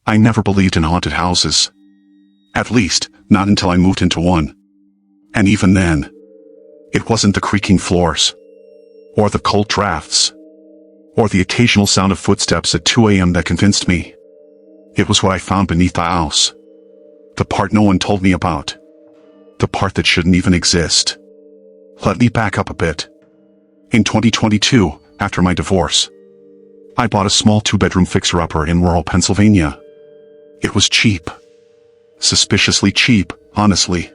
I never believed in haunted houses. At least, not until I moved into one. And even then, it wasn't the creaking floors, or the cold drafts, or the occasional sound of footsteps at 2 a.m. that convinced me. It was what I found beneath the house. The part no one told me about. The part that shouldn't even exist. Let me back up a bit. In 2022, after my divorce, I bought a small 2-bedroom fixer-upper in rural Pennsylvania. It was cheap. Suspiciously cheap, honestly.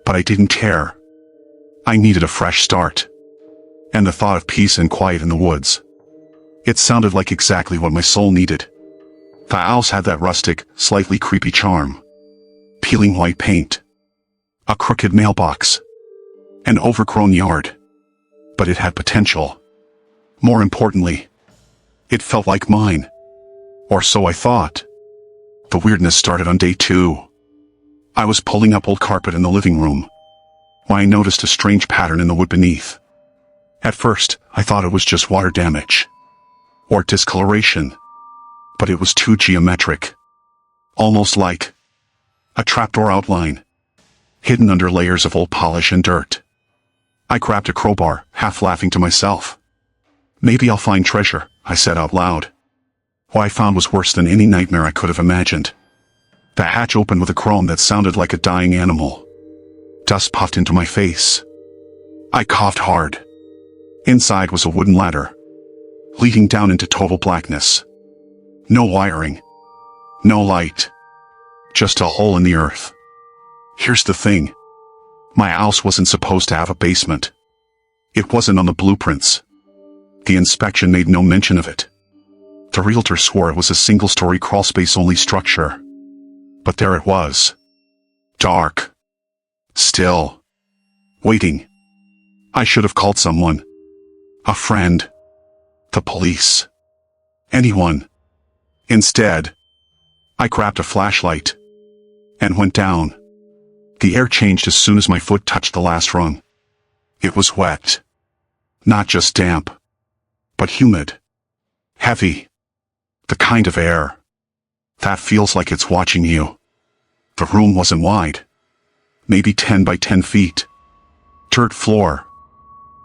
But I didn't care. I needed a fresh start. And the thought of peace and quiet in the woods. It sounded like exactly what my soul needed. The house had that rustic, slightly creepy charm. Peeling white paint. A crooked mailbox. An overgrown yard. But it had potential. More importantly, it felt like mine. Or so I thought. The weirdness started on day 2. I was pulling up old carpet in the living room when I noticed a strange pattern in the wood beneath. At first, I thought it was just water damage. Or discoloration. But it was too geometric. Almost like a trapdoor outline, hidden under layers of old polish and dirt. I grabbed a crowbar, half laughing to myself. Maybe I'll find treasure, I said out loud. What I found was worse than any nightmare I could have imagined. The hatch opened with a groan that sounded like a dying animal. Dust puffed into my face. I coughed hard. Inside was a wooden ladder, leading down into total blackness. No wiring. No light. Just a hole in the earth. Here's the thing. My house wasn't supposed to have a basement. It wasn't on the blueprints. The inspection made no mention of it. The realtor swore it was a single-story crawlspace-only structure. But there it was. Dark. Still. Waiting. I should have called someone. A friend. The police. Anyone. Instead, I grabbed a flashlight and went down. The air changed as soon as my foot touched the last rung. It was wet. Not just damp, but humid. Heavy. The kind of air that feels like it's watching you. The room wasn't wide. Maybe 10 by 10 feet. Dirt floor.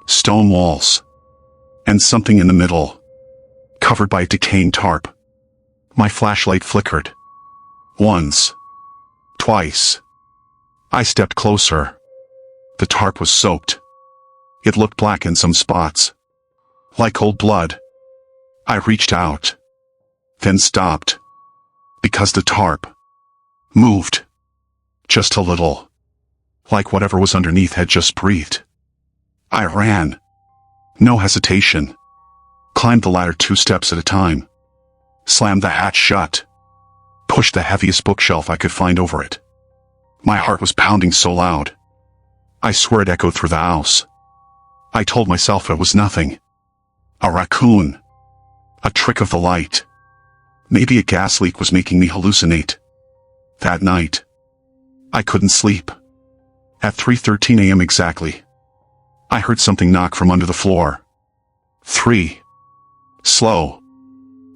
Stone walls. And something in the middle, covered by a decaying tarp. My flashlight flickered. Once. Twice. I stepped closer. The tarp was soaked. It looked black in some spots. Like old blood. I reached out. Then stopped. Because the tarp moved. Just a little. Like whatever was underneath had just breathed. I ran. No hesitation. Climbed the ladder 2 steps at a time. Slammed the hatch shut. Pushed the heaviest bookshelf I could find over it. My heart was pounding so loud. I swear it echoed through the house. I told myself it was nothing. A raccoon. A trick of the light. Maybe a gas leak was making me hallucinate. That night, I couldn't sleep. At 3:13 a.m. exactly, I heard something knock from under the floor. 3. Slow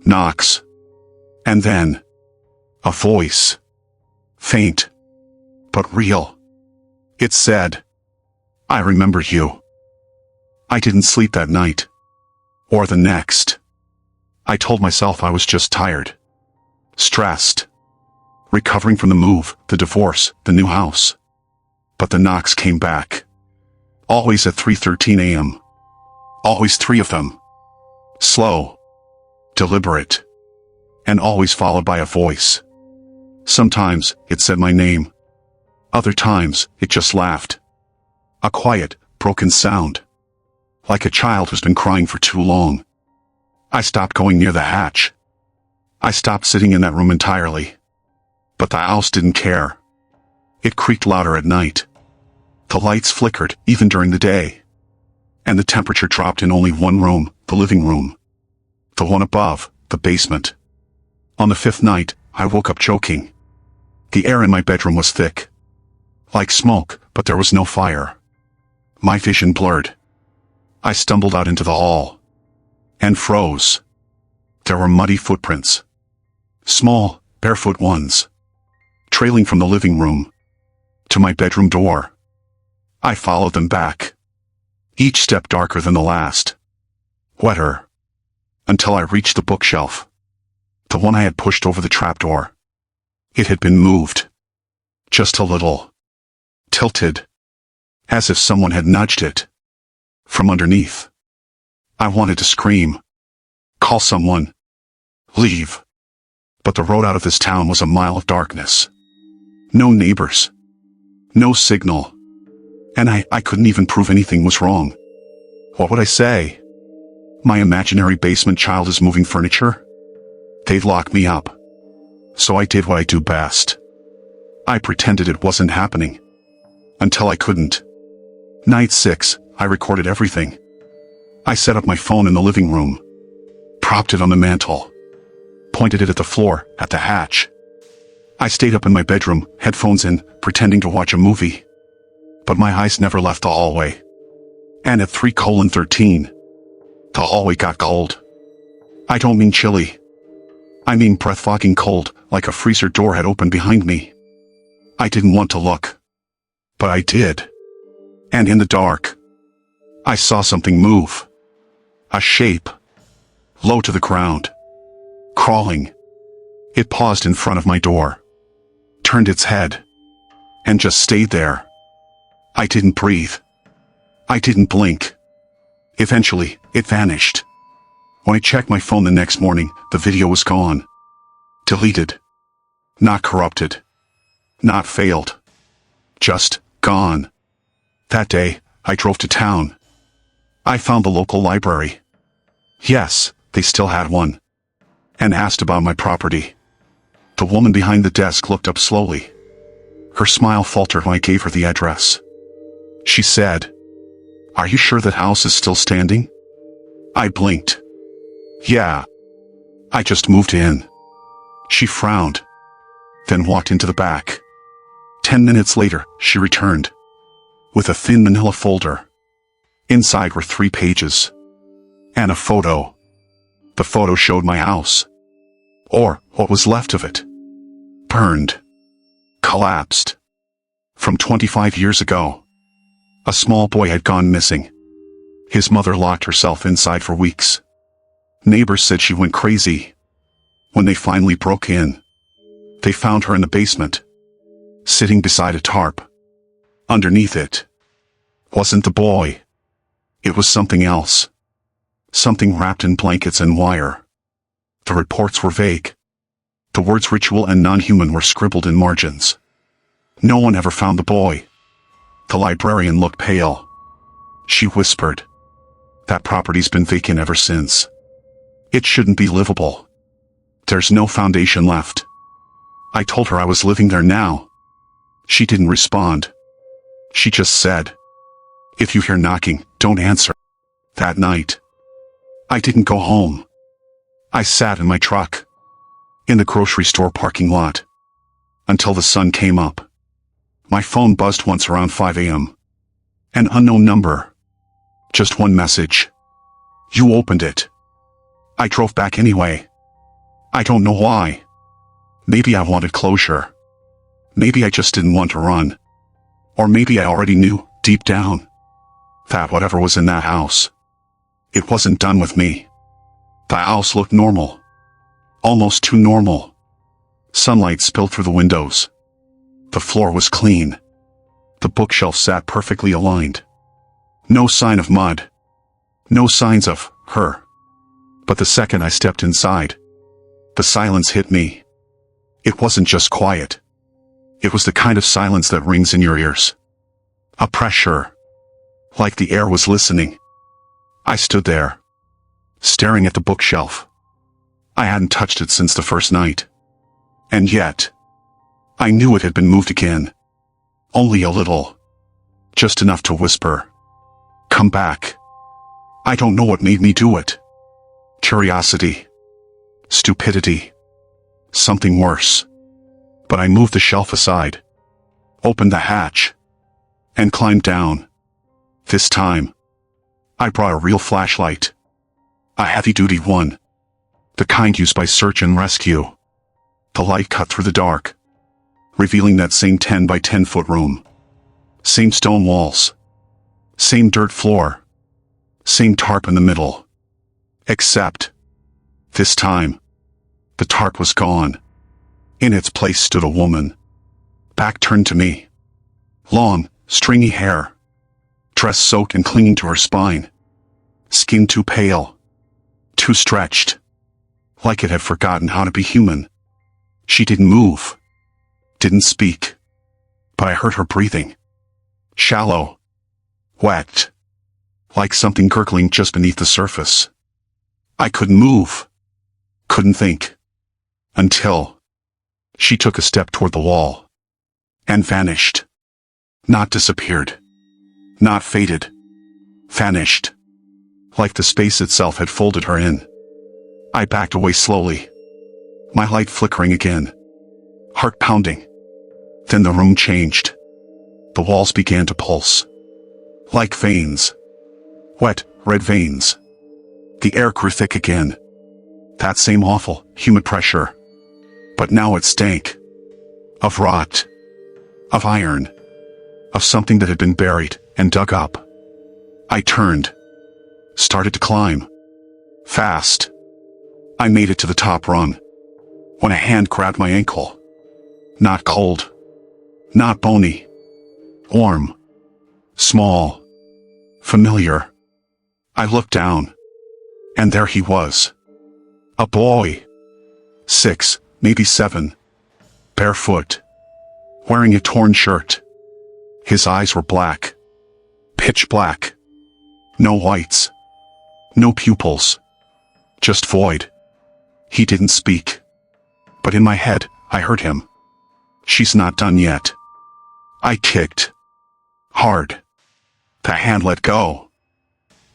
knocks. And then, a voice. Faint, but real. It said, "I remember you." I didn't sleep that night. Or the next. I told myself I was just tired. Stressed. Recovering from the move, the divorce, the new house. But the knocks came back. Always at 3:13 a.m. Always 3 of them. Slow. Deliberate. And always followed by a voice. Sometimes, it said my name. Other times, it just laughed. A quiet, broken sound. Like a child who's been crying for too long. I stopped going near the hatch. I stopped sitting in that room entirely. But the house didn't care. It creaked louder at night. The lights flickered, even during the day. And the temperature dropped in only one room, the living room. The one above, the basement. On the 5th night, I woke up choking. The air in my bedroom was thick. Like smoke, but there was no fire. My vision blurred. I stumbled out into the hall. And froze. There were muddy footprints. Small, barefoot ones, trailing from the living room to my bedroom door. I followed them back, each step darker than the last, wetter, until I reached the bookshelf, the one I had pushed over the trapdoor. It had been moved, just a little, tilted, as if someone had nudged it from underneath. I wanted to scream, call someone, leave. But the road out of this town was a mile of darkness. No neighbors, no signal, and I couldn't even prove anything was wrong. What would I say? My imaginary basement child is moving furniture? They'd lock me up. So I did what I do best. I pretended it wasn't happening. Until I couldn't. Night 6, I recorded everything. I set up my phone in the living room, propped it on the mantel, pointed it at the floor, at the hatch. I stayed up in my bedroom, headphones in, pretending to watch a movie. But my eyes never left the hallway. And at 3:13, the hallway got cold. I don't mean chilly. I mean breath-fogging cold, like a freezer door had opened behind me. I didn't want to look. But I did. And in the dark, I saw something move. A shape. Low to the ground. Crawling. It paused in front of my door. Turned its head. And just stayed there. I didn't breathe. I didn't blink. Eventually, it vanished. When I checked my phone the next morning, the video was gone. Deleted. Not corrupted. Not failed. Just gone. That day, I drove to town. I found the local library. Yes, they still had one. And asked about my property. The woman behind the desk looked up slowly. Her smile faltered when I gave her the address. She said, "Are you sure that house is still standing?" I blinked. "Yeah. I just moved in." She frowned, then walked into the back. 10 minutes later, she returned, with a thin manila folder. Inside were 3 pages. And a photo. The photo showed my house. Or what was left of it. Burned. Collapsed. From 25 years ago. A small boy had gone missing. His mother locked herself inside for weeks. Neighbors said she went crazy. When they finally broke in, they found her in the basement, sitting beside a tarp. Underneath it wasn't the boy. It was something else. Something wrapped in blankets and wire. The reports were vague. The words ritual and non-human were scribbled in margins. No one ever found the boy. The librarian looked pale. She whispered, "That property's been vacant ever since. It shouldn't be livable. There's no foundation left." I told her I was living there now. She didn't respond. She just said, "If you hear knocking, don't answer." That night, I didn't go home. I sat in my truck, in the grocery store parking lot, until the sun came up. My phone buzzed once around 5 a.m. An unknown number. Just one message. "You opened it." I drove back anyway. I don't know why. Maybe I wanted closure. Maybe I just didn't want to run. Or maybe I already knew, deep down, that whatever was in that house, it wasn't done with me. The house looked normal. Almost too normal. Sunlight spilled through the windows. The floor was clean. The bookshelf sat perfectly aligned. No sign of mud. No signs of her. But the second I stepped inside, the silence hit me. It wasn't just quiet. It was the kind of silence that rings in your ears. A pressure. Like the air was listening. I stood there, staring at the bookshelf. I hadn't touched it since the first night. And yet, I knew it had been moved again. Only a little. Just enough to whisper, "Come back." I don't know what made me do it. Curiosity. Stupidity. Something worse. But I moved the shelf aside, opened the hatch, and climbed down. This time, I brought a real flashlight. A heavy-duty one. The kind used by search and rescue. The light cut through the dark, revealing that same 10 by 10 foot room. Same stone walls. Same dirt floor. Same tarp in the middle. Except, this time, the tarp was gone. In its place stood a woman, back turned to me. Long, stringy hair, dress soaked and clinging to her spine. Skin too pale, too stretched, like it had forgotten how to be human. She didn't move, didn't speak, but I heard her breathing. Shallow, wet, like something gurgling just beneath the surface. I couldn't move, couldn't think, until she took a step toward the wall and vanished. Not disappeared, not faded, vanished, like the space itself had folded her in. I backed away slowly, my light flickering again, heart pounding. Then the room changed. The walls began to pulse, like veins, wet, red veins. The air grew thick again, that same awful, humid pressure. But now it stank. Of rot. Of iron. Of something that had been buried and dug up. I turned. Started to climb. Fast. I made it to the top rung, when a hand grabbed my ankle. Not cold. Not bony. Warm. Small. Familiar. I looked down. And there he was. A boy. 6, maybe 7. Barefoot. Wearing a torn shirt. His eyes were black. Pitch black. No whites. No pupils. Just void. He didn't speak. But in my head, I heard him. She's not done yet. I kicked. Hard. The hand let go.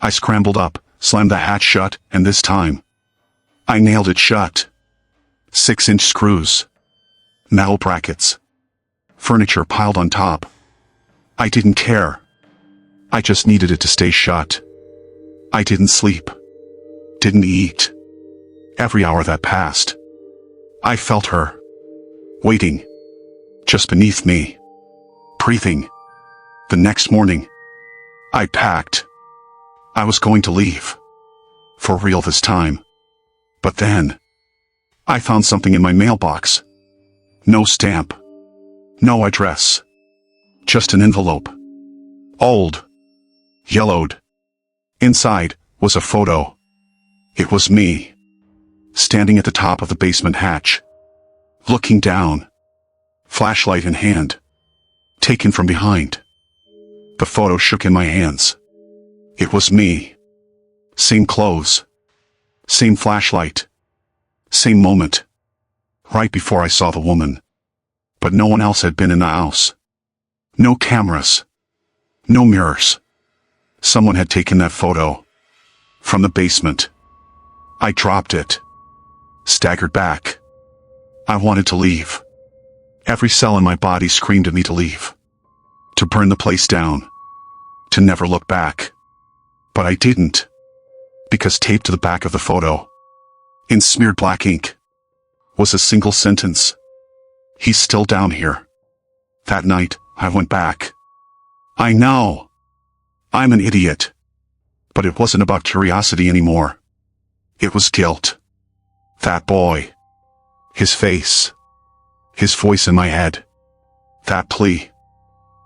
I scrambled up, slammed the hatch shut, and this time, I nailed it shut. 6-inch screws. Metal brackets. Furniture piled on top. I didn't care. I just needed it to stay shut. I didn't sleep. Didn't eat. Every hour that passed, I felt her. Waiting. Just beneath me. Breathing. The next morning, I packed. I was going to leave. For real this time. But then, I found something in my mailbox. No stamp. No address. Just an envelope. Old. Yellowed. Inside was a photo. It was me. Standing at the top of the basement hatch. Looking down. Flashlight in hand. Taken from behind. The photo shook in my hands. It was me. Same clothes. Same flashlight. Same moment. Right before I saw the woman. But no one else had been in the house. No cameras. No mirrors. Someone had taken that photo. From the basement. I dropped it. Staggered back. I wanted to leave. Every cell in my body screamed at me to leave. To burn the place down. To never look back. But I didn't. Because taped to the back of the photo, in smeared black ink, was a single sentence. He's still down here. That night, I went back. I know. I'm an idiot. But it wasn't about curiosity anymore. It was guilt. That boy. His face. His voice in my head. That plea.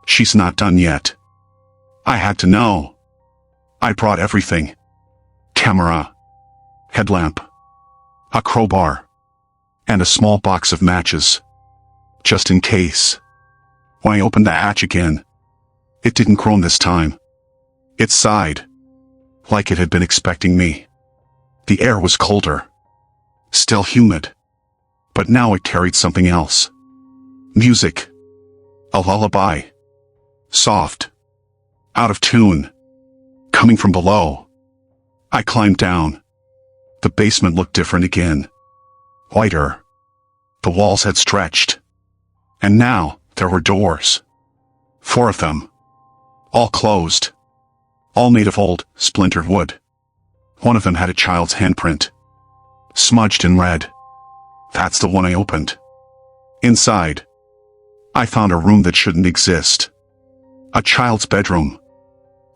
She's not done yet. I had to know. I brought everything. Camera. Headlamp. A crowbar. And a small box of matches. Just in case. When I opened the hatch again, it didn't groan this time. It sighed. Like it had been expecting me. The air was colder. Still humid. But now it carried something else. Music. A lullaby. Soft. Out of tune. Coming from below. I climbed down. The basement looked different again. Whiter. The walls had stretched. And now, there were doors. 4 of them. All closed. All made of old, splintered wood. One of them had a child's handprint. Smudged in red. That's the one I opened. Inside, I found a room that shouldn't exist. A child's bedroom.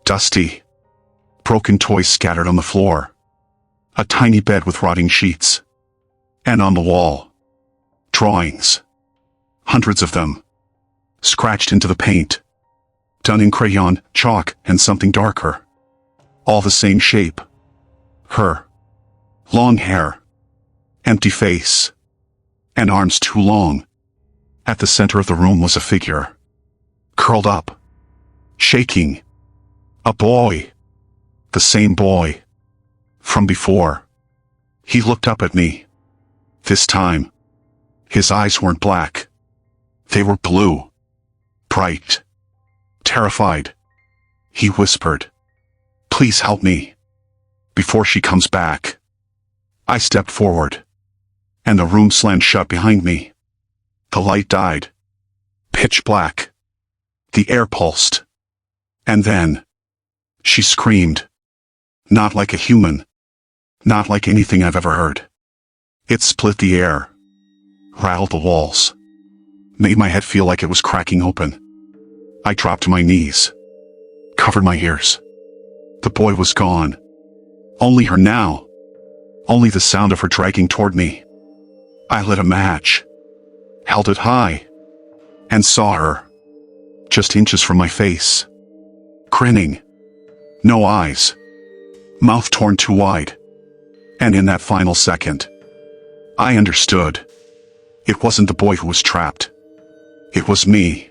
Dusty. Broken toys scattered on the floor. A tiny bed with rotting sheets. And on the wall, drawings. Hundreds of them. Scratched into the paint. Done in crayon, chalk, and something darker. All the same shape. Her. Long hair. Empty face. And arms too long. At the center of the room was a figure. Curled up. Shaking. A boy. The same boy. From before. He looked up at me. This time, his eyes weren't black. They were blue. Bright. Terrified. He whispered, "Please help me. Before she comes back." I stepped forward, and the room slammed shut behind me. The light died. Pitch black. The air pulsed. And then, she screamed. Not like a human. Not like anything I've ever heard. It split the air. Rattled the walls. Made my head feel like it was cracking open. I dropped to my knees. Covered my ears. The boy was gone. Only her now. Only the sound of her dragging toward me. I lit a match. Held it high. And saw her. Just inches from my face. Grinning. No eyes. Mouth torn too wide. And in that final second, I understood. It wasn't the boy who was trapped. It was me.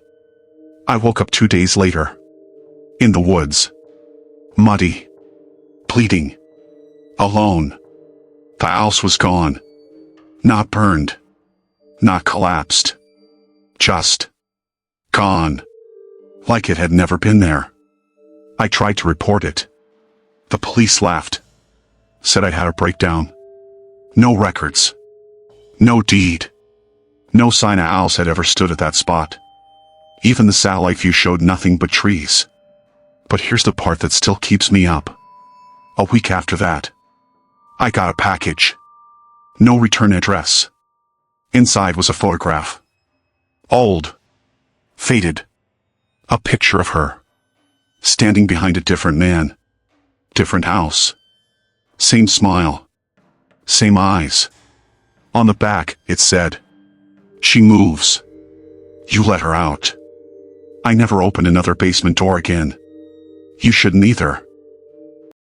I woke up 2 days later. In the woods. Muddy. Bleeding. Alone. The house was gone. Not burned. Not collapsed. Just gone. Like it had never been there. I tried to report it. The police laughed. Said I had a breakdown. No records. No deed. No sign a house had ever stood at that spot. Even the satellite view showed nothing but trees. But here's the part that still keeps me up. A week after that, I got a package. No return address. Inside was a photograph. Old. Faded. A picture of her. Standing behind a different man. Different house. Same smile. Same eyes. On the back, it said, "She moves. You let her out. I never open another basement door again. You shouldn't either."